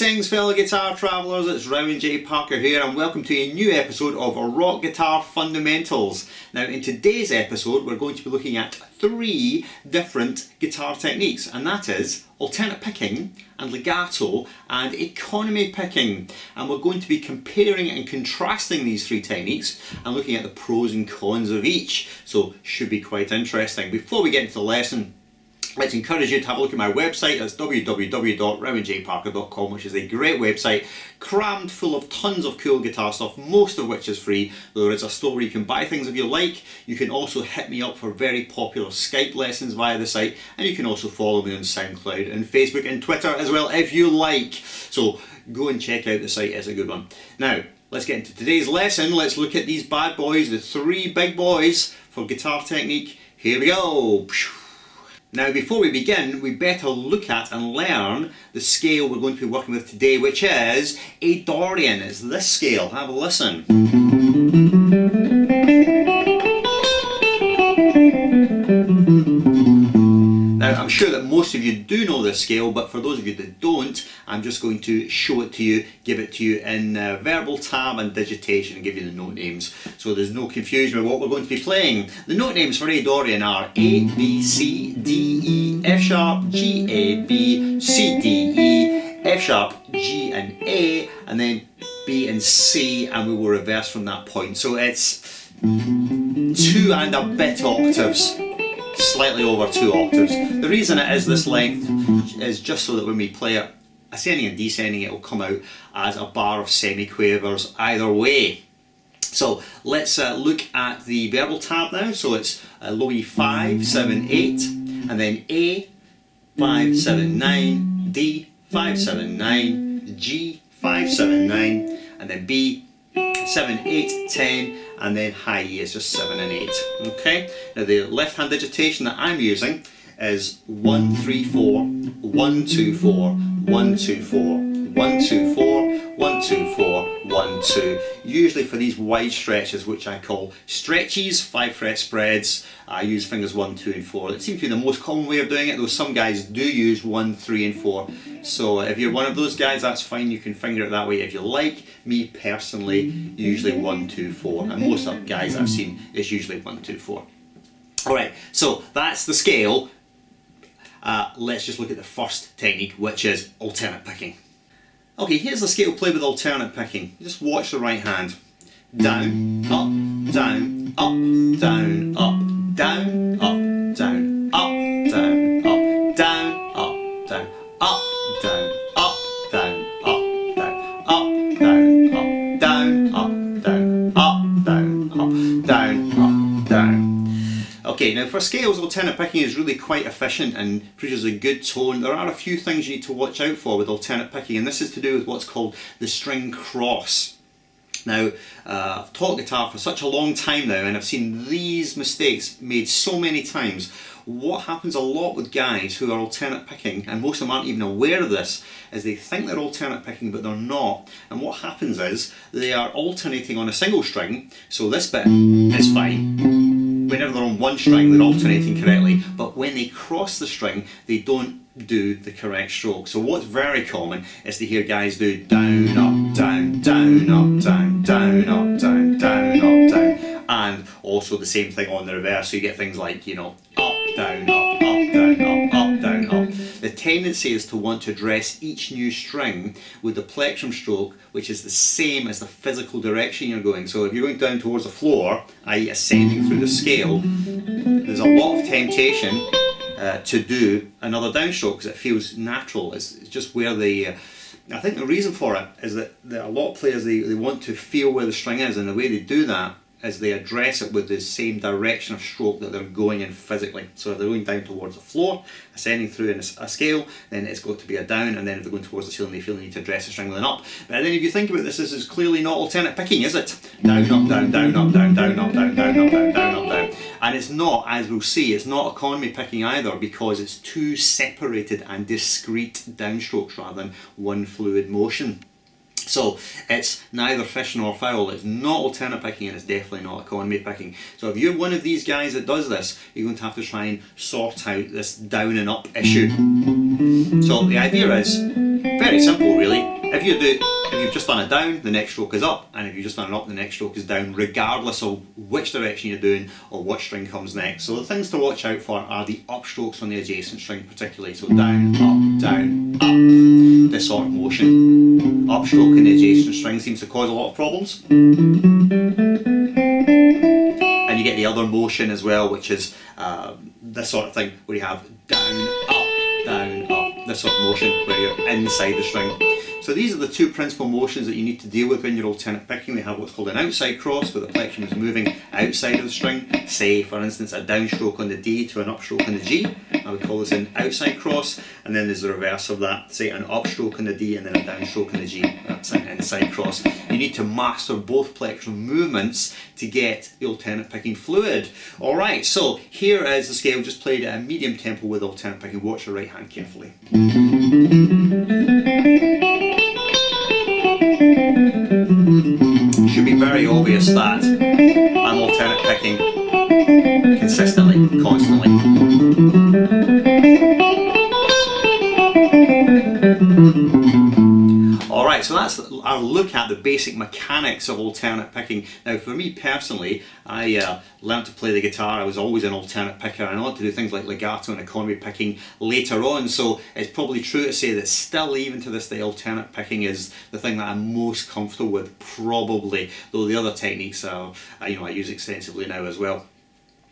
Greetings fellow guitar travellers, it's Rowan J Parker here and welcome to a new episode of Rock Guitar Fundamentals. Now in today's episode we're going to be looking at three different guitar techniques, and that is alternate picking and legato and economy picking, and we're going to be comparing and contrasting these three techniques and looking at the pros and cons of each, so should be quite interesting. Before we get into the lesson, let's encourage you to have a look at my website. It's www.rowanjparker.com, which is a great website crammed full of tons of cool guitar stuff, most of which is free. There is a store where you can buy things if you like. You can also hit me up for very popular Skype lessons via the site, and you can also follow me on SoundCloud and Facebook and Twitter as well if you like. So go and check out the site, it's a good one. Now let's get into today's lesson. Let's look at these bad boys, the three big boys for guitar technique. Here we go. Now before we begin, we better look at and learn the scale we're going to be working with today, which is a Dorian. It's this scale. Have a listen. Now I'm sure that most of you do know this scale, but for those of you that don't, I'm just going to show it to you, give it to you in verbal tab and digitation, and give you the note names so there's no confusion with what we're going to be playing. The note names for A Dorian are A, B, C, D, E, F sharp, G, A, B, C, D, E, F sharp, G and A, and then B and C, and we will reverse from that point. So it's 2 and a bit octaves. Slightly over 2 octaves. The reason it is this length is just so that when we play it ascending and descending, it will come out as a bar of semiquavers either way. So let's look at the verbal tab now. So it's low E 5, 7, 8, and then A 5, 7, 9, D 5, 7, 9, G 5, 7, 9, and then B 7, 8, 10, and then high E is just 7 and 8. Okay, now the left hand digitation that I'm using is 1, 3, 4, 1, 2, 4, 1, 2, 4, 1, 2, 4, 1, 2, 4, 1, 2. Usually for these wide stretches, which I call stretches, 5 fret spreads, I use fingers 1, 2 and 4. It seems to be the most common way of doing it, though some guys do use 1, 3 and 4. So if you're one of those guys, that's fine, you can finger it that way if you like. Me personally, usually 1, 2, 4, and most of the guys I've seen is usually 1, 2, 4. Alright, so that's the scale. Let's just look at the first technique, which is alternate picking. Okay, here's the scale played with alternate picking. Just watch the right hand. Down, up, down, up, down, up, down, up, down, up, down, up, down, up, down, up, down, up, down, up, down, up, down, up, down, up, down, up, down, up, down, up, down. Okay, now for scales, alternate picking is really quite efficient and produces a good tone. There are a few things you need to watch out for with alternate picking, and this is to do with what's called the string cross. Now, I've taught guitar for such a long time now, and I've seen these mistakes made so many times. What happens a lot with guys who are alternate picking, and most of them aren't even aware of this, is they think they're alternate picking but they're not. And what happens is they are alternating on a single string, so this bit is fine. Whenever they're on one string, they're alternating correctly, but when they cross the string, they don't do the correct stroke. So what's very common is to hear guys do down, up, down, down, up, down, down, up, down, down, up, down, and also the same thing on the reverse. So you get things like, you know, up, down, up, down, up, down, up. The tendency is to want to address each new string with the plectrum stroke, which is the same as the physical direction you're going. So if you're going down towards the floor, i.e. ascending through the scale, there's a lot of temptation to do another downstroke because it feels natural. It's just where I think the reason for it is that a lot of players, they want to feel where the string is, and the way they do that is they address it with the same direction of stroke that they're going in physically. So if they're going down towards the floor, ascending through in a scale, then it's got to be a down, and then if they're going towards the ceiling, they feel they need to address the string with an up. But then if you think about this is clearly not alternate picking, is it? Down, up, down, down, up, down, down, up, down, down, up, down, down, up, down. And it's not, as we'll see, it's not economy picking either, because it's two separated and discrete downstrokes rather than one fluid motion. So it's neither fish nor fowl. It's not alternate picking, and it's definitely not economy picking. So if you're one of these guys that does this, you're going to have to try and sort out this down and up issue. So the idea is very simple really. If you've just done a down, the next stroke is up, and if you've just done an up, the next stroke is down, regardless of which direction you're doing or what string comes next. So the things to watch out for are the upstrokes on the adjacent string particularly. So down, up, this sort of motion. Upstroke in the adjacent string seems to cause a lot of problems. And you get the other motion as well, which is this sort of thing, where you have down, up, this sort of motion where you're inside the string. So these are the two principal motions that you need to deal with when you're alternate picking. We have what's called an outside cross, where the plectrum is moving outside of the string. Say, for instance, a downstroke on the D to an upstroke on the G. I would call this an outside cross. And then there's the reverse of that. Say an upstroke on the D and then a downstroke on the G. That's an inside cross. You need to master both plectrum movements to get the alternate picking fluid. Alright, so here is the scale just played at a medium tempo with alternate picking. Watch your right hand carefully. It should be very obvious that I'm alternate picking consistently, constantly. Alright, so that's our look at the basic mechanics of alternate picking. Now for me personally, I learned to play the guitar. I was always an alternate picker, and I learned to do things like legato and economy picking later on, so it's probably true to say that still, even to this day, alternate picking is the thing that I'm most comfortable with, probably, though the other techniques are, I use extensively now as well.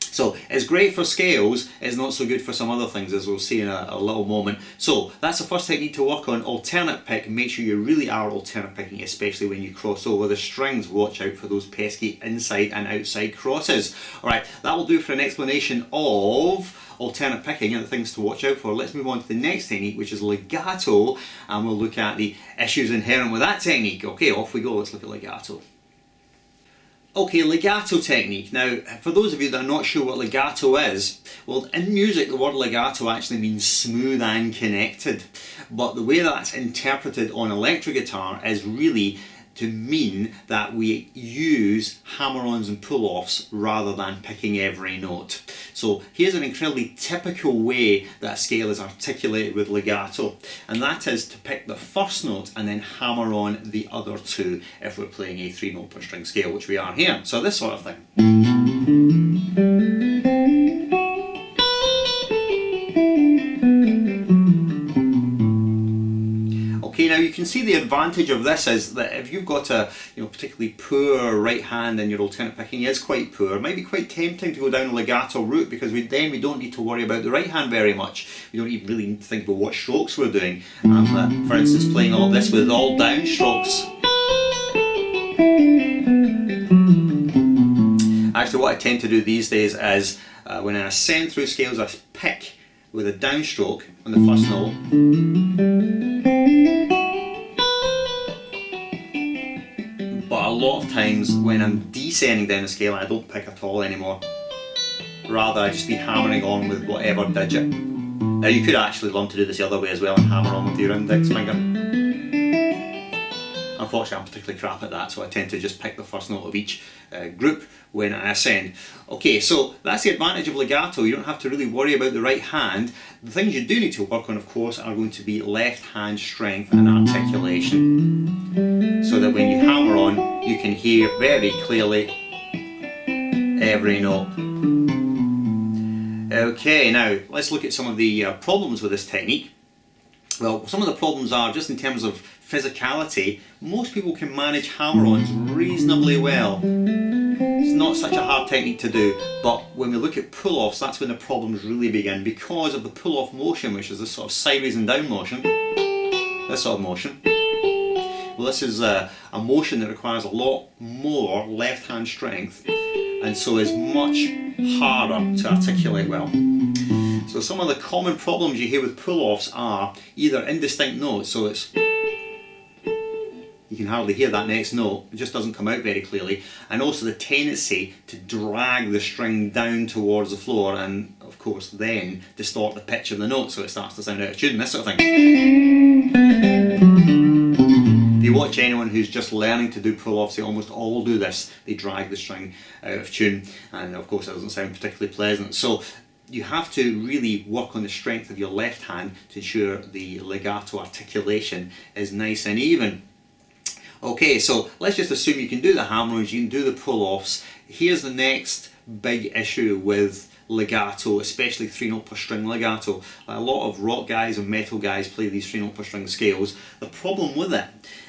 So it's great for scales, it's not so good for some other things, as we'll see in a little moment. So that's the first technique to work on, alternate pick. Make sure you really are alternate picking, especially when you cross over the strings. Watch out for those pesky inside and outside crosses. Alright, that will do for an explanation of alternate picking and the things to watch out for. Let's move on to the next technique, which is legato, and we'll look at the issues inherent with that technique. Okay, off we go, let's look at legato. Okay, legato technique. Now, for those of you that are not sure what legato is, well, in music the word legato actually means smooth and connected. But the way that's interpreted on electric guitar is really to mean that we use hammer-ons and pull-offs rather than picking every note. So here's an incredibly typical way that a scale is articulated with legato, and that is to pick the first note and then hammer on the other two if we're playing a 3-note per string scale, which we are here. So this sort of thing. Okay, now you can see the advantage of this is that if you've got a particularly poor right hand and your alternate picking is quite poor, it might be quite tempting to go down a legato route, because then we don't need to worry about the right hand very much. We don't even really need to think about what strokes we're doing. For instance, playing all this with all down strokes. Actually, what I tend to do these days is when I ascend through scales, I pick with a downstroke on the first note. But a lot of times when I'm descending down the scale, I don't pick at all anymore. Rather, I just be hammering on with whatever digit. Now you could actually learn to do this the other way as well and hammer on with your index finger. Unfortunately, I'm particularly crap at that, so I tend to just pick the first note of each group when I ascend. Okay, so that's the advantage of legato. You don't have to really worry about the right hand. The things you do need to work on, of course, are going to be left hand strength and articulation, so that when you hammer on, you can hear very clearly every note. Okay, now let's look at some of the problems with this technique. Well, some of the problems are just in terms of physicality. Most people can manage hammer-ons reasonably well. It's not such a hard technique to do, but when we look at pull-offs, that's when the problems really begin, because of the pull-off motion, which is this sort of sideways and down motion, this sort of motion. Well, this is a motion that requires a lot more left-hand strength, and so is much harder to articulate well. So some of the common problems you hear with pull-offs are either indistinct notes, so it's, you can hardly hear that next note, it just doesn't come out very clearly, and also the tendency to drag the string down towards the floor and of course then distort the pitch of the note so it starts to sound out of tune, this sort of thing. If you watch anyone who's just learning to do pull-offs, they almost all do this. They drag the string out of tune, and of course it doesn't sound particularly pleasant. So you have to really work on the strength of your left hand to ensure the legato articulation is nice and even. Okay, so let's just assume you can do the hammer-ons, you can do the pull-offs. Here's the next big issue with legato, especially 3-note per string legato. A lot of rock guys and metal guys play these 3-note per string scales. The problem with it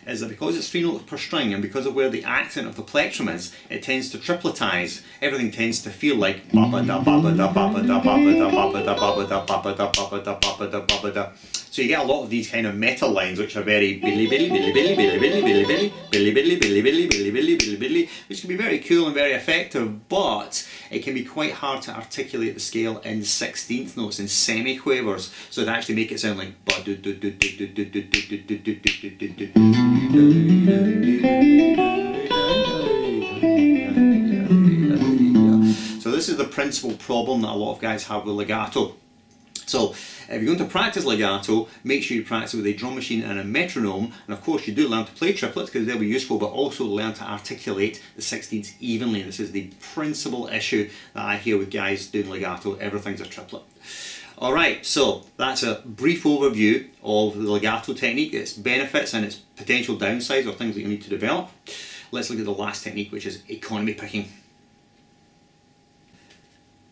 is that because it's 3 notes per string and because of where the accent of the plectrum is, it tends to tripletize. Everything tends to feel like baba da baba da baba da baba da baba da baba da baba da baba da baba da baba da. So you get a lot of these kind of metal lines which are very billy billy billy billy billy billy billy billy billy billy billy billy billy billy billy billy, which can be very cool and very effective, but it can be quite hard to articulate the scale in 16th notes and semiquavers, so to actually make it sound like so this is the principal problem that a lot of guys have with legato. So if you're going to practice legato, make sure you practice with a drum machine and a metronome, and of course you do learn to play triplets because they'll be useful, but also learn to articulate the 16ths evenly. This is the principal issue that I hear with guys doing legato. Everything's a triplet. Alright, so that's a brief overview of the legato technique, its benefits and its potential downsides or things that you need to develop. Let's look at the last technique, which is economy picking.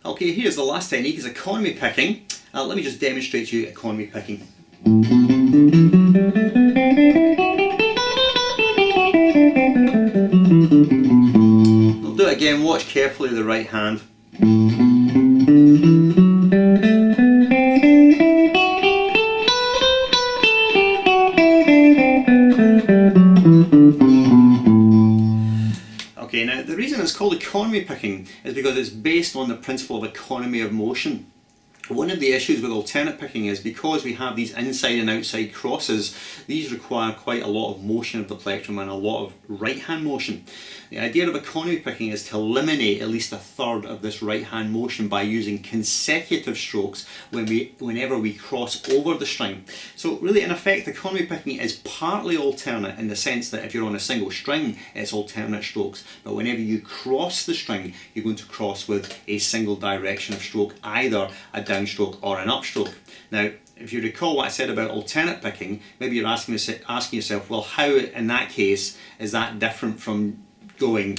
Okay, here's the last technique, is economy picking. Let me just demonstrate to you economy picking. I'll do it again, watch carefully the right hand. Okay, now the reason it's called economy picking is because it's based on the principle of economy of motion. One of the issues with alternate picking is because we have these inside and outside crosses, these require quite a lot of motion of the plectrum and a lot of right hand motion. The idea of economy picking is to eliminate at least a third of this right hand motion by using consecutive strokes whenever we cross over the string. So really in effect economy picking is partly alternate in the sense that if you're on a single string it's alternate strokes, but whenever you cross the string you're going to cross with a single direction of stroke, either a downstroke or an upstroke. Now if you recall what I said about alternate picking, maybe you're asking yourself, well how in that case is that different from going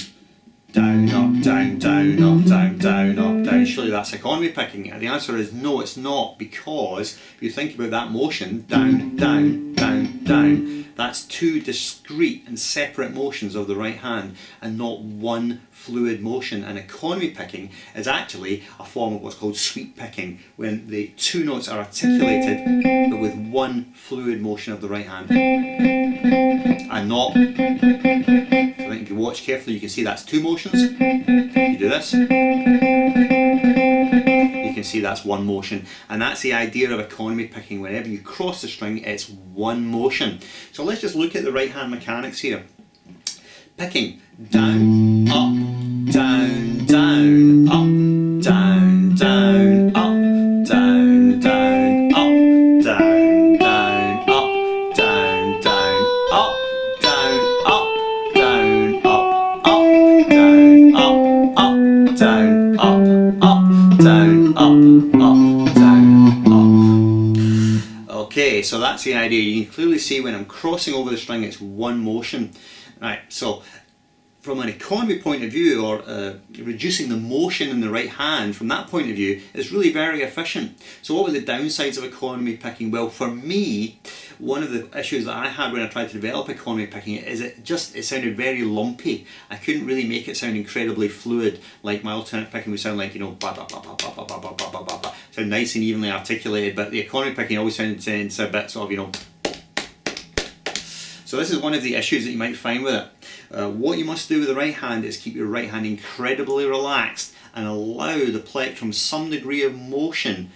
down, up, down, down, up, down, down, up, down? Surely that's economy picking. And the answer is no, it's not, because if you think about that motion, down, down, down, down, that's two discrete and separate motions of the right hand and not one fluid motion. And economy picking is actually a form of what's called sweep picking, when the two notes are articulated but with one fluid motion of the right hand and not. So I think if you watch carefully you can see that's two motions. You do this, you can see that's one motion, and that's the idea of economy picking. Whenever you cross the string it's one motion. So let's just look at the right hand mechanics here. Picking down, up, down, down, up, down, down, up, down, down, up, down, down, up, down, down, up, down, up, down, up, up, down, up, up, down, up, up, down, up, down, up. Okay, so that's the idea. You can clearly see when I'm crossing over the string it's one motion. Right, so from an economy point of view, or reducing the motion in the right hand, from that point of view, is really very efficient. So what were the downsides of economy picking? Well, for me, one of the issues that I had when I tried to develop economy picking is it sounded very lumpy. I couldn't really make it sound incredibly fluid, like my alternate picking would sound like, you know, ba ba ba ba ba ba ba ba ba ba ba, sound nice and evenly articulated, but the economy picking always sounded a bit sort of, you know. So this is one of the issues that you might find with it. What you must do with the right hand is keep your right hand incredibly relaxed and allow the plectrum some degree of motion.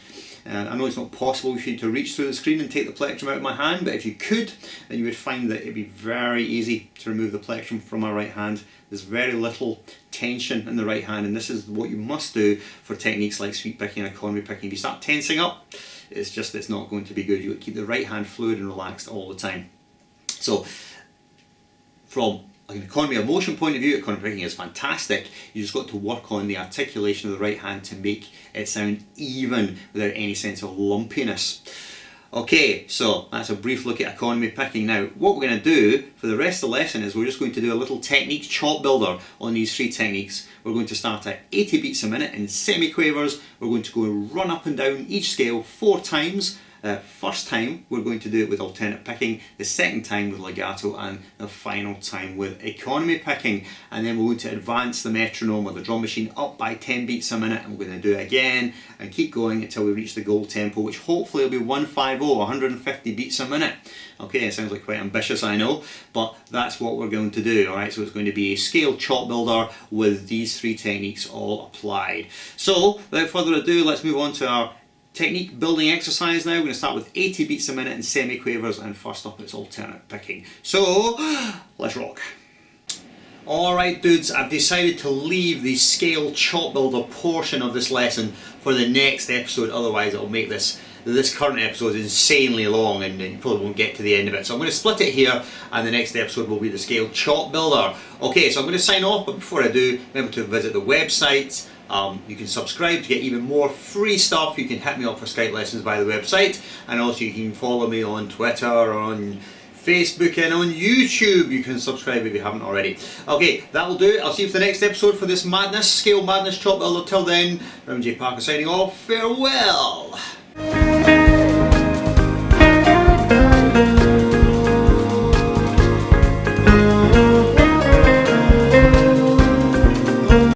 I know it's not possible for you to reach through the screen and take the plectrum out of my hand, but if you could, then you would find that it'd be very easy to remove the plectrum from my right hand. There's very little tension in the right hand, and this is what you must do for techniques like sweep picking and economy picking. If you start tensing up, it's not going to be good. You would keep the right hand fluid and relaxed all the time. So, from an economy of motion point of view, economy picking is fantastic. You just got to work on the articulation of the right hand to make it sound even without any sense of lumpiness. Okay, so that's a brief look at economy picking. Now, what we're going to do for the rest of the lesson is we're just going to do a little technique chop builder on these three techniques. We're going to start at 80 beats a minute in semiquavers. We're going to go and run up and down each scale 4 times. First time we're going to do it with alternate picking, the second time with legato, and the final time with economy picking. And then we're going to advance the metronome or the drum machine up by 10 beats a minute, and we're going to do it again and keep going until we reach the goal tempo, which hopefully will be 150, 150 beats a minute. Okay, it sounds like quite ambitious, I know, but that's what we're going to do. Alright, so it's going to be a scale chop builder with these 3 techniques all applied. So without further ado, let's move on to our technique building exercise now. We're going to start with 80 beats a minute in semiquavers, and first up it's alternate picking. So let's rock. Alright dudes, I've decided to leave the scale chop builder portion of this lesson for the next episode, otherwise it'll make this current episode insanely long and you probably won't get to the end of it. So I'm going to split it here, and the next episode will be the scale chop builder. Okay, so I'm going to sign off, but before I do, remember to visit the website. You can subscribe to get even more free stuff. You can hit me up for Skype lessons via the website, and also you can follow me on Twitter, on Facebook, and on YouTube. You can subscribe if you haven't already. Okay, that'll do. I'll see you for the next episode for this madness, scale madness chop builder. Till then, I'm J Parker signing off. Farewell.